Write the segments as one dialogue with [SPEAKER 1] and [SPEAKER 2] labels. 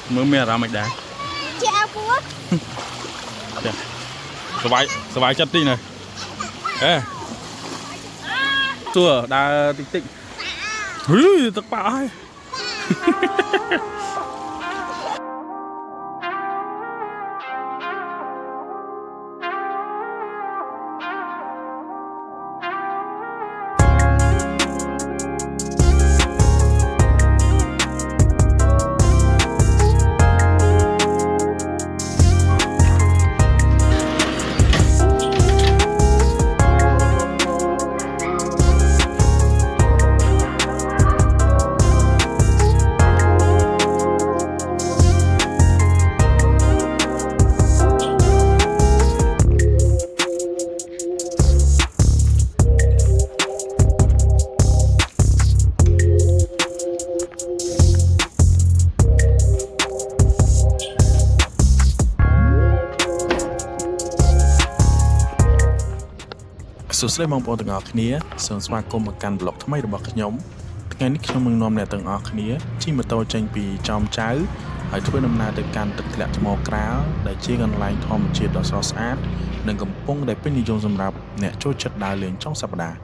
[SPEAKER 1] mới mẹ ra mày đá
[SPEAKER 2] chả búa
[SPEAKER 1] sờ vai chất đi này ê tua đá tịnh tịnh hứ tắc bạo aiสุดท้ายมองบนต่างออกนี้ส่วนสมาคมการบล็อกทำไมระบบขยมไงนี่ขยมมึงนอมเนี่ยต่างออกนี้ที่มาโตจังปีจอมเจ้าให้ช่วยนำนาโดยการตัดแกะทมอกราวได้เชื่อกันไลน์ทอมเชียร์ดอสซอสอาร์ตหนึ่งกำปงได้เป็นนิยมสำหรับเนี่ยช่วยจัดดาวเรืองช่องสัปดาห์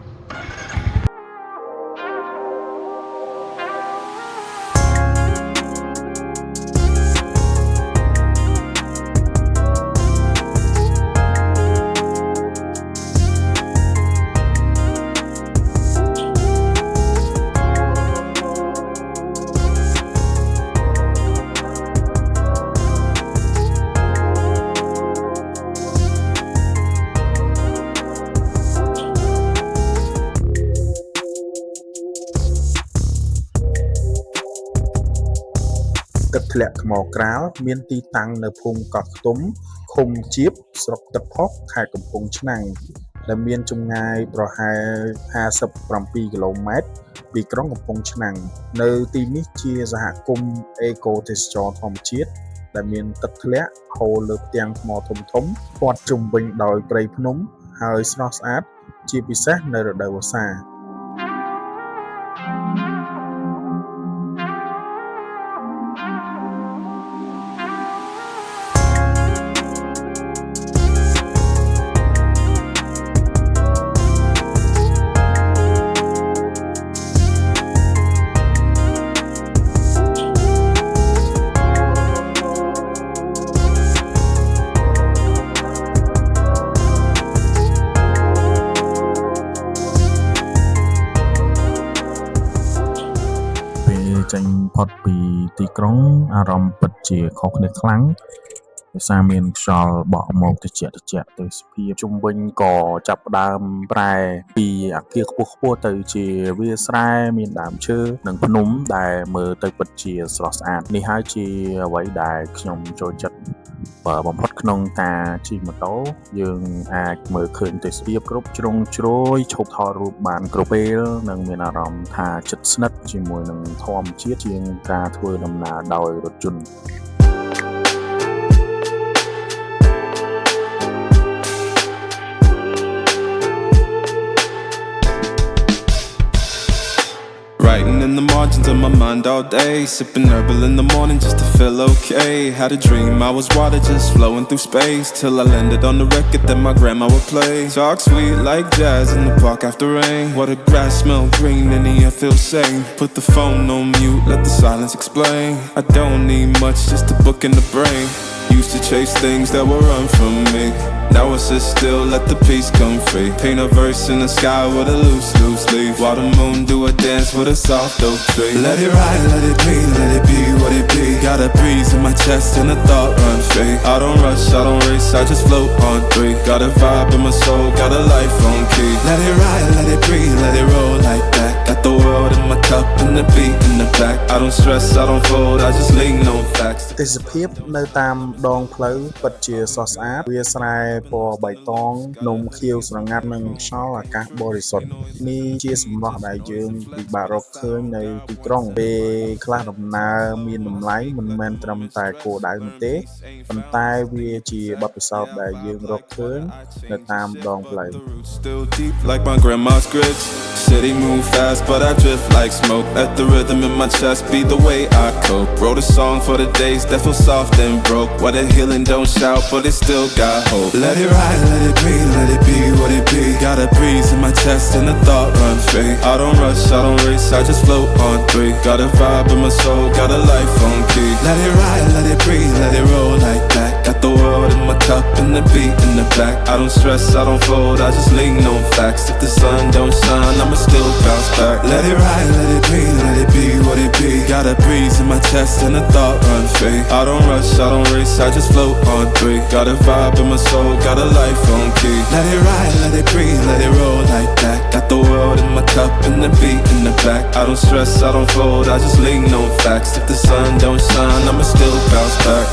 [SPEAKER 1] ទឹកធ្លាក់ថ្មក្រាលមានទីតាំងនៅភូមិកោះខ្ទុំឃុំជាបស្រុកទឹកផុសខេត្តកំពង់ឆ្នាំងដែលមានចម្ងាយប្រហែល57គីឡូម៉ែត្រពីក្រុងកំពង់ឆ្នាំងនៅទីនេះជាសហគមន៍អេកូទេសចរណ៍ធម្មជាតិដែលមានទឹកធ្លាក់ហូរលើផ្ទាំងថ្មធំៗព័ទ្ធជុំវិញដោយព្រៃភ្នំហើយស្រស់ស្អាតជាពិសេសនៅរដូវវស្សា ចេញផុតពីទីក្រុងអារម្មណ៍ពិតជាខុសគ្នាខ្លាំងដោយសារមានខ្យល់បក់មកត្រជាក់ទេសភាពជុំវិញក៏ចាប់ផ្ដើមប្រែពីអាគារខ្ពស់ទៅជាវាលស្រែមានដើមឈើនិងភ្នំដែលមើលទៅពិតជាស្រស់ស្អាតនេះហើយជាអ្វីដែលខ្ញុំចូលចិត្តបំផុតក្នុងការជិះម៉ូតូយើងអាចមើលឃើញទេសភាពគ្រប់ជ្រុងជ្រោយឈប់ថតរូបបានគ្រប់ពេលនិងមានអារម្មណ៍ថាជិតស្និទ្ធជាមួយនឹងធម្មជាតិជាងការធ្វើដំណើរដោយរថយន្ត
[SPEAKER 3] Writing in the margins of my mind all day, sipping herbal in the morning just to feel okay. Had a dream I was water just flowing through space, till I landed on the record that my grandma would play. Talk sweet like jazz in the park after rain. What the grass smell green and the air feels sane. Put the phone on mute, let the silence explain. I don't need much, just a book in the brain. Used to chase things that would run from me. Now I sit still, let the peace come free. Paint a verse in the sky with a loose leaf. While the moon do a dance with a soft oak tree. Let it ride, let it be what it be. Got a breeze in my chest and a thought run free. I don't rush, I don't race, I just float on 3. Got a vibe in my soul, got a life on key. Let it ride, let it breathe, let it roll like that. Got the world in my cup and the beat in the back. I don't stress, I don't fold, I just lean on facts.
[SPEAKER 4] ទេសភាពនៅតាមដងផ្លូវពិតជាស្រស់ស្អាតវាស្រែពណ៌បៃតងនំខៀវស្រងាត់និងខ្យល់អាកាសបរិសុទ្ធនេះជាសម្រស់ដែលយើងពិបាករកឃើញនៅទីក្រុងពេលខ្លះដំណើរមានតម្លៃមិនមែนត្រឹមតែគោលដៅនោះទេប៉ុន្តែវាជាបទពិសោធន៍ដែលយើងរកឃើញនៅតាមដងផ្លូវ
[SPEAKER 3] Still deep like my grandma's grits. City move fast, but I drift like smoke. Let the rhythm in my chest be the way I cope. Wrote a song for the days that feel soft and broke. What a healing, don't shout, but it still got hope. Let it ride, let it be, let it be what it be. Got a breeze in my chest and the thought run free. I don't rush, I don't race, I just float on three. Got a vibe in my soul, got a life on key. Let it ride, let it breathe, let it roll like that. Got the world in my cup and the beat in the back. I don't stress, I don't fold, I just lean on facts. If the sun don't shine, I'ma still bounce back. Let it ride, let it breathe, let it be what it be. Got a breeze in my chest and a thought run free. I don't rush, I don't race, I just float on three. Got a vibe in my soul, got a life on key. Let it ride, let it breathe, let it roll like that. Got the world in my cup and the beat in the back. I don't stress, I don't fold, I just lean on facts. If the sun don't shine, I'ma still bounce back.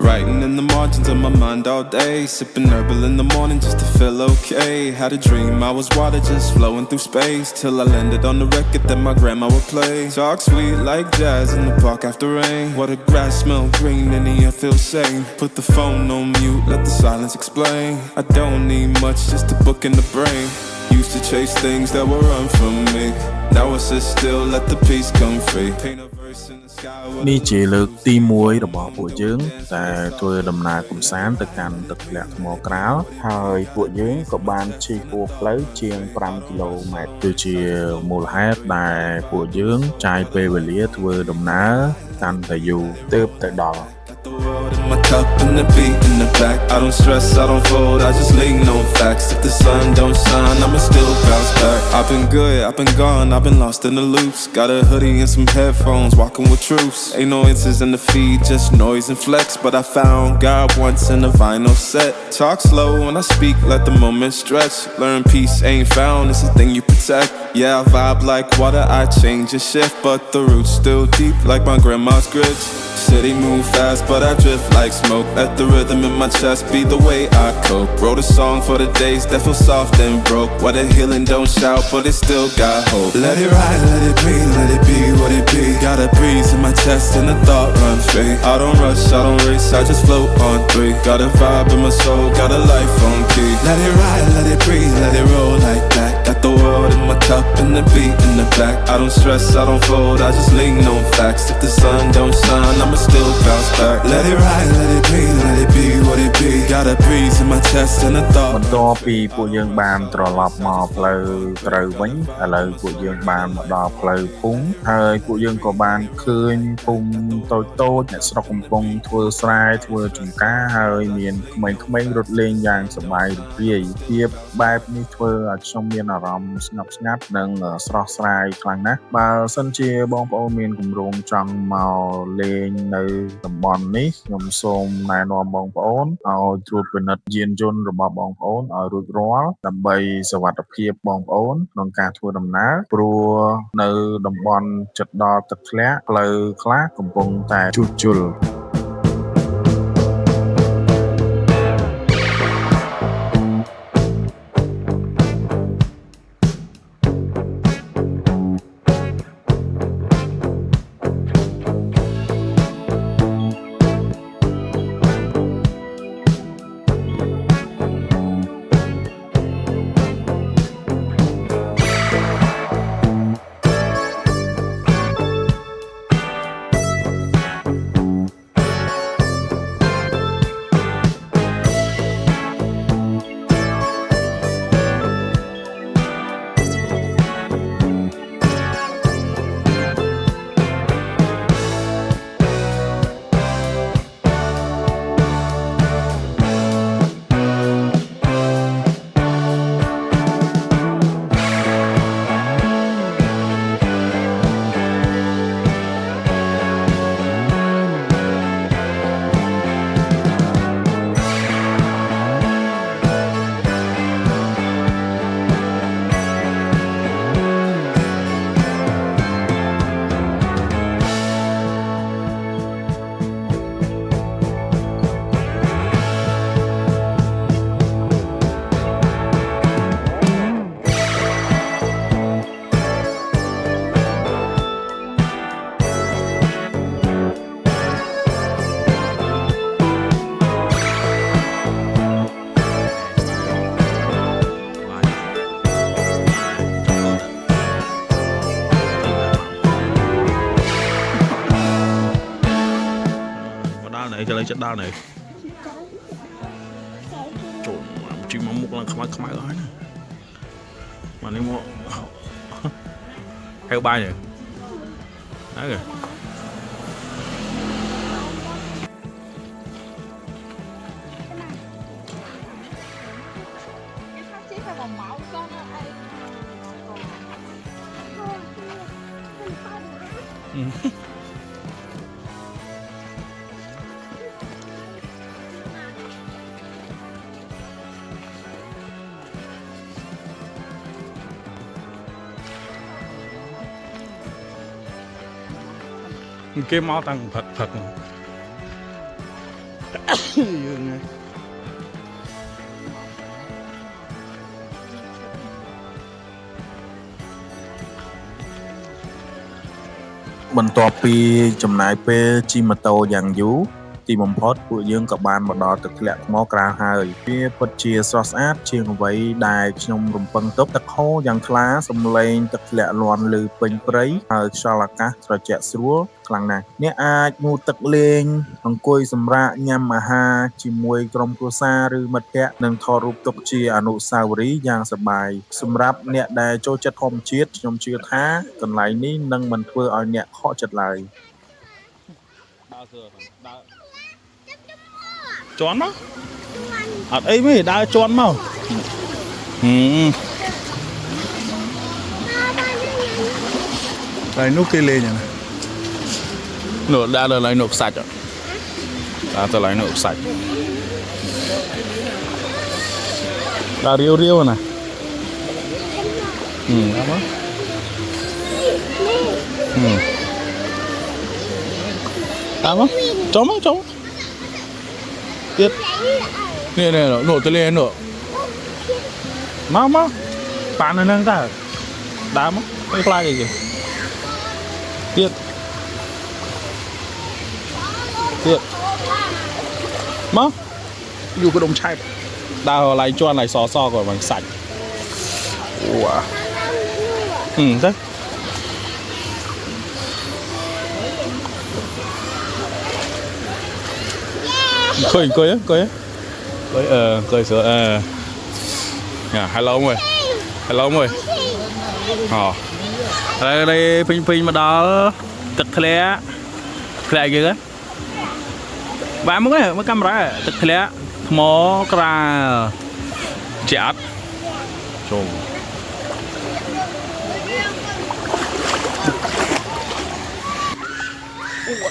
[SPEAKER 3] Writing in the margins of my mind all day. Sipping herbal in the morning just to feel okay. Had a dream I was water just flowing through space. Till I landed on the record that my grandma would play. Talk sweet like jazz in the park after rain. What a grass smell green and the air feels sane. Put the phone on mute, let the silence explain. I don't need much, just a book in the brain. Used to chase things that were run from me. Now I sit still, let the peace come free. Paint a verse in the sky with
[SPEAKER 1] នេះជាលើកទី1របស់ពួកយើងតែធ្វើដំណើរកម្សាន្តទៅកាន់ទឹកធ្លាក់ថ្មក្រាលហើយពួកយើងក៏បានជិះពោះផ្លូវជាង5គីឡូម៉ែត្រគឺជាមូលហេតុដែលពួកយើងចាយពេលវេលាធ្វើដំណើរកាន់តែយូរទើបទៅដល់
[SPEAKER 3] the world in my cup and the beat in the back. I don't stress, I don't fold, I just lean on facts. If the sun don't shine, I'ma still bounce back. I've been good, I've been gone, I've been lost in the loops. Got a hoodie and some headphones, walking with troops. Ain't no inches in the feed, just noise and flex. But I found God once in a vinyl set. Talk slow when I speak, let the moment stretch. Learn peace ain't found, it's a thing you protect. Yeah, I vibe like water, I change and shift. But the roots still deep like my grandma's grits. City move fast, but I drift like smoke. Let the rhythm in my chest be the way I cope. Wrote a song for the days that feel soft and broke. What a healing, don't shout, but it still got hope. Let it ride, let it breathe, let it be what it be. Got a breeze in my chest and the thought run free. I don't rush, I don't race, I just float on three. Got a vibe in my soul, got a life on key. Let it ride, let it breathe, let it roll like that. Got the world in my cup and the beat in the back. I don't stress, I don't fold, I just lean on facts. If the sun don't shine, I'ma still bounce back. Let it ride, let it be, let it be what it be. Got a breeze in my chest and a thought.
[SPEAKER 1] បន្ទាប់ពីពួកយើងបានត្រឡប់មកផ្លូវត្រូវវិញឥឡូវពួកយើងបានមកដល់ផ្លូវភូមិហើយពួកយើងក៏បានឃើញភូមិតូចៗអ្នកស្រុកកំពុងធ្វើស្រែធ្វើចម្ការហើយមានក្មេងៗរត់លេងយ៉ាងសប្បាយរីករាយភាពបែបនេះធ្វើឲ្យខ្ញុំមានអារម្មណ៍ស្ងប់ស្ងាត់និងស្រស់ស្រាយខ្លាំងណាស់បើសិនជាបងប្អូនមានគម្រោងចង់មកលេងនៅតំបន់នេះខ្ញុំសូមណែនាំបងប្អូនឲ្យត្រួតពិនិត្យយានយន្តរបស់បងប្អូនឲ្យរួចរាល់ដើម្បីសុវត្ថិភាពបងប្អូនក្នុងការធ្វើដំណើរព្រោះនៅតំបន់ជិតដល់ទឹកធ្លាក់ផ្លូវខ្លះកំពុងតែជួសជុល cho lấy chất đau này trộn chỉ mong một lần khmai khmai rồi mà nếu mua heo bay này đấy rồi cái máu tăng phật phật
[SPEAKER 4] បន្ទាប់ពីចំណាយពេលជិះម៉ូតូយ៉ាងយូរទីបំផុតពួកយើងក៏បានមកដល់ទឹកធ្លាក់ថ្មក្រៅហើយវាពិតជាស្រស់ស្អាតជាងអ្វីដែលខ្ញុំរំពឹងទុកទឹកហូរយ៉ាងថ្លាសំឡេងទឹកធ្លាក់លាន់ឮពេញព្រៃហើយខ្យល់អាកាសត្រជាក់ស្រួលខ្លាំងណាស់អ្នកអាចងូតទឹកលេងអង្គុយសម្រាកញ៉ាំអាហារជាមួយក្រុមគ្រួសារឬមិត្តភ័ក្តិនិងថតរូបទុកជាអនុស្សាវរីយ៍យ៉ាងសប្បាយសម្រាប់អ្នកដែលចូលចិត្តធម្មជាតិខ្ញុំជឿថាកន្លែងនេះនឹងមិនធ្វើឲ្យអ្នកខកចិត្តឡើយ
[SPEAKER 1] ជន់មកអត់អីទេដើរជន់មកហើយនោះគេលេងហ្នឹងនោះដើរឡើងនោះខ្សាច់ដើរទៅឡើងនោះខ្សាច់ដើររាវណាដល់មកតាមមកចូលមកចូលទៀតនេះនោះទៅលេងនោះមកប៉ាននៅនឹងតើដើរមកទៅខ្លាចអីគេទៀតមកយូរក៏ដុំឆែបដើរឡើងជន់ឡើងសសក៏មិនសាច់អូទៅcười sữa hello mày đây phình mà đó tật thề gì đó bạn mới camera tật thề mó ra chặt trộm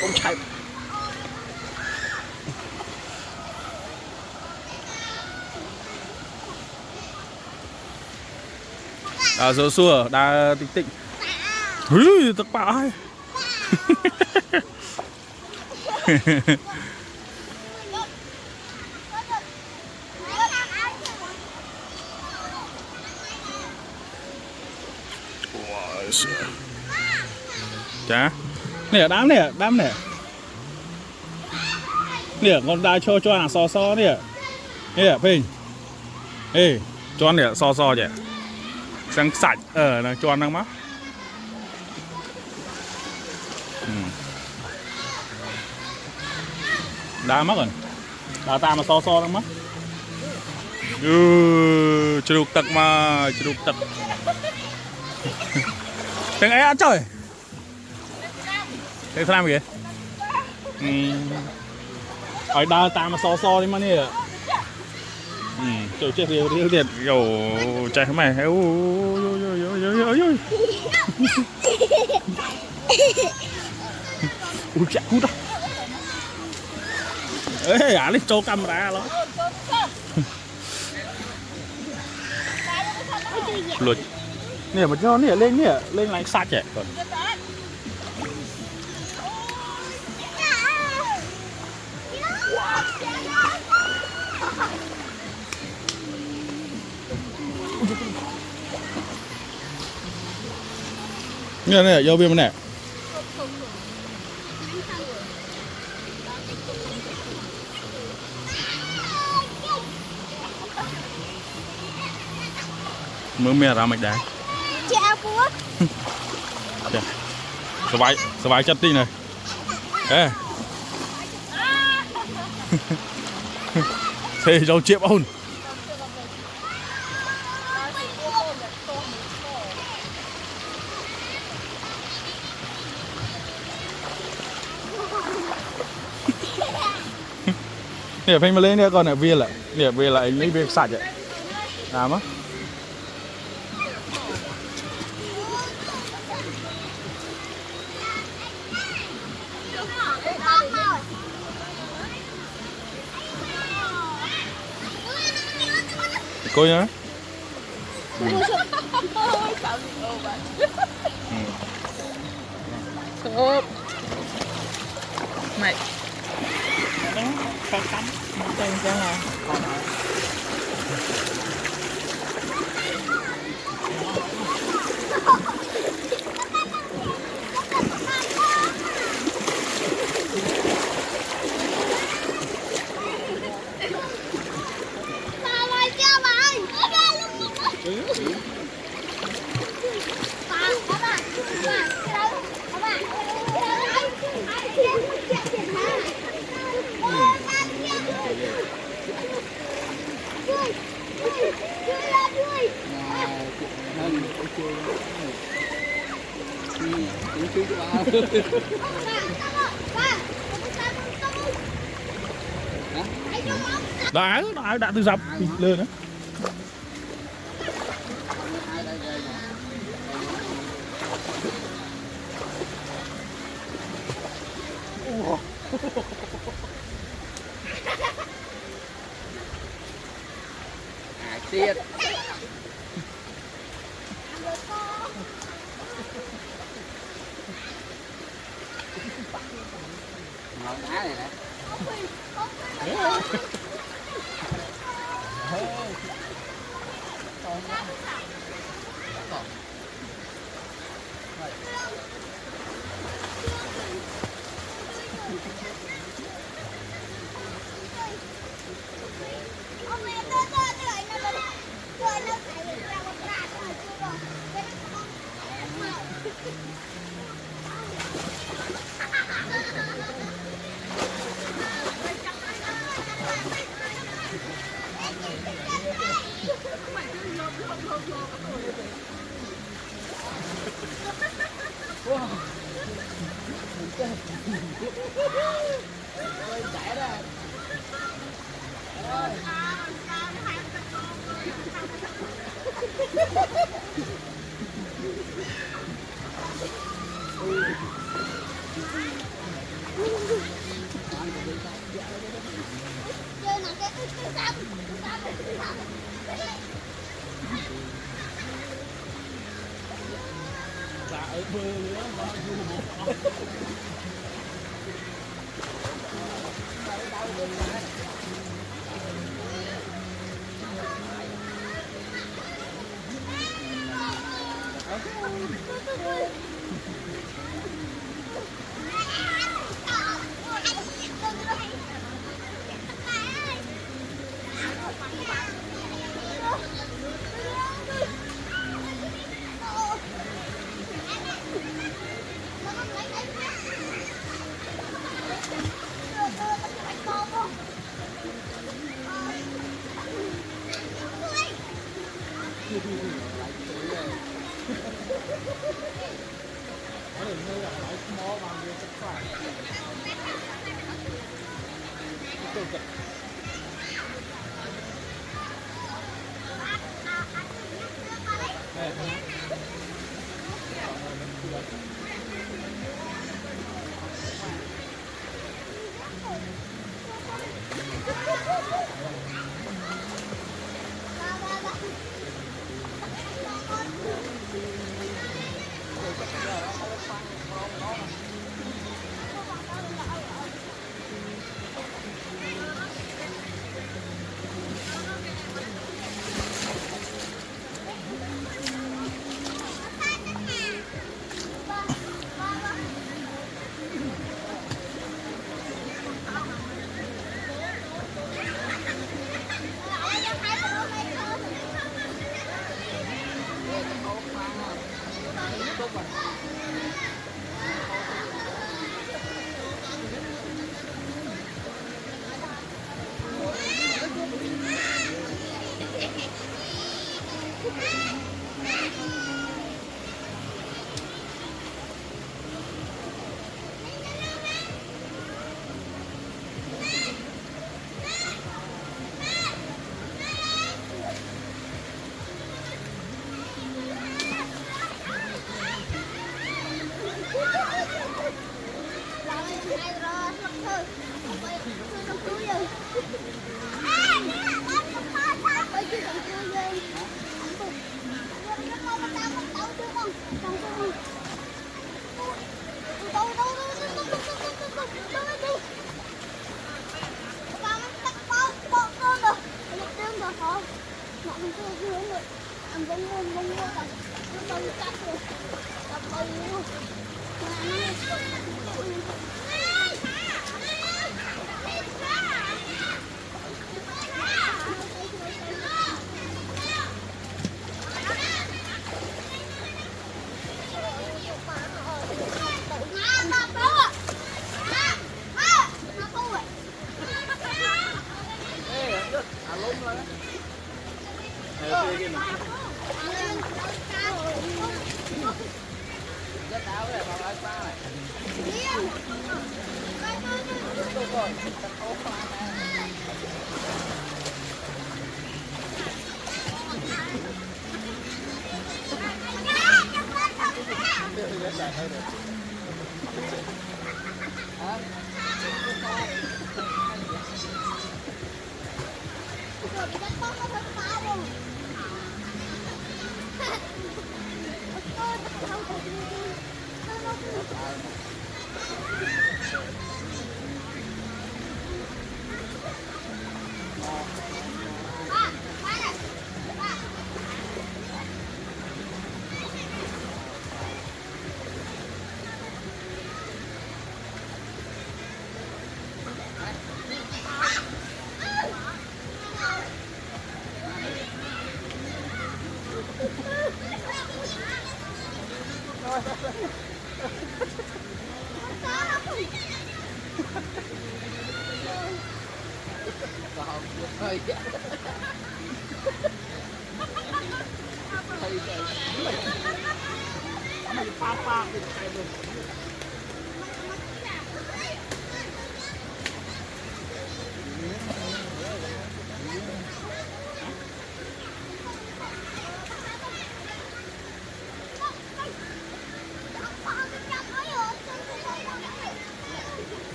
[SPEAKER 1] ông chạy giờ xua đã tịnh tật bạo hay chả nè đám nè nè con đá cho là so nè phình ê cho nè so vậy sang sạch là cho năng mắt đá mất rồi đá ta mà so năng mắt chụp tật thằng ấy ăn trời thế làm gì ở đá ta mà so đi mà nè trời chết riêu thiệt dầu chạy mày ôi chạy cút đó ê lấy cho camera đó lụt nè mà cho nè lên lại sạch vậy còn nè vô bên này mới mẹ ra mạch đá sờ vai chất đi này ê Thế rau chiếp ôn. Nè phanh mà lên nè con nè viên lại. Nè viên lại lấy viên sạch vậy. Làm á. Cô nhá.
[SPEAKER 2] Mày phải cắm tên cho là
[SPEAKER 1] đã từ dọc lên đó.
[SPEAKER 2] Tiệt ngọn đá này nè.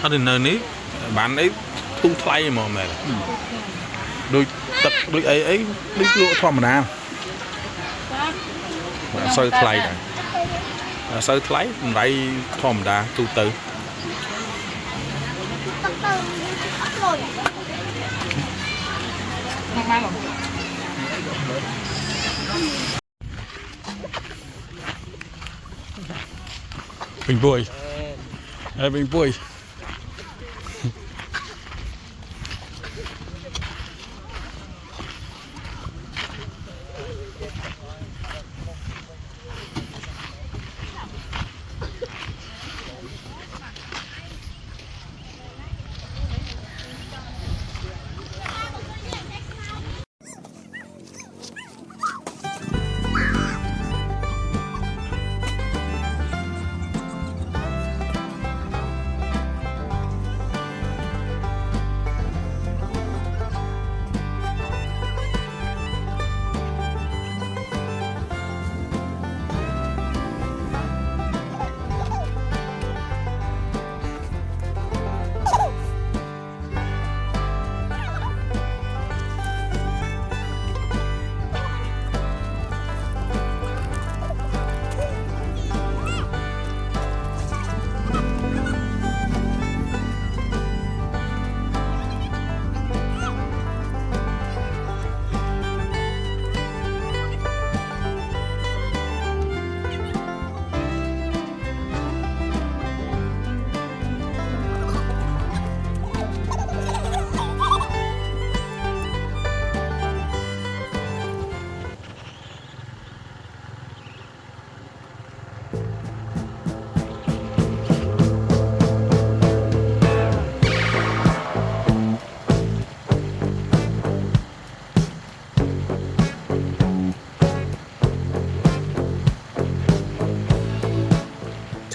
[SPEAKER 1] ở đây nơi ní bạn ấy thu thay mà mẹ đôi tập đôi ấy đôi lụa thò mà nào sơi thay này sơi thay đây thò mà đa tu từ bình vui bình vui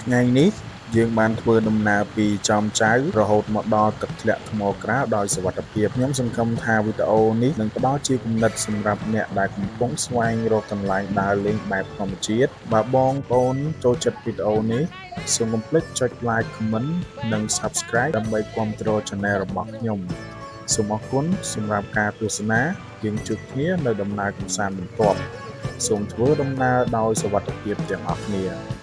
[SPEAKER 4] ថ្ងៃនេះយើងបានធ្វើដំណើរពីចំចៅរហូតមកដល់ទឹកធ្លាក់ថ្មក្រាវដោយសុវត្ថិភាពខ្ញុំសង្ឃឹមថាវីដេអូនេះនឹងផ្ដល់ជាគំនិតសម្រាប់អ្នកដែលកំពុងស្វែងរកកន្លែងដើរលេងបែបធម្មជាតិបើបងប្អូនចូលចិត្តវីដេអូនេះសូមកុំភ្លេចចុច like comment និង subscribe ដើម្បីគាំទ្រ channel របស់ខ្ញុំសូមអរគុណសម្រាប់ការទស្សនាយើងជួបគ្នានៅដំណើរកម្សាន្តបន្ទាប់សូមធ្វើដំណើរដោយសុវត្ថិភាពទាំងអស់គ្នា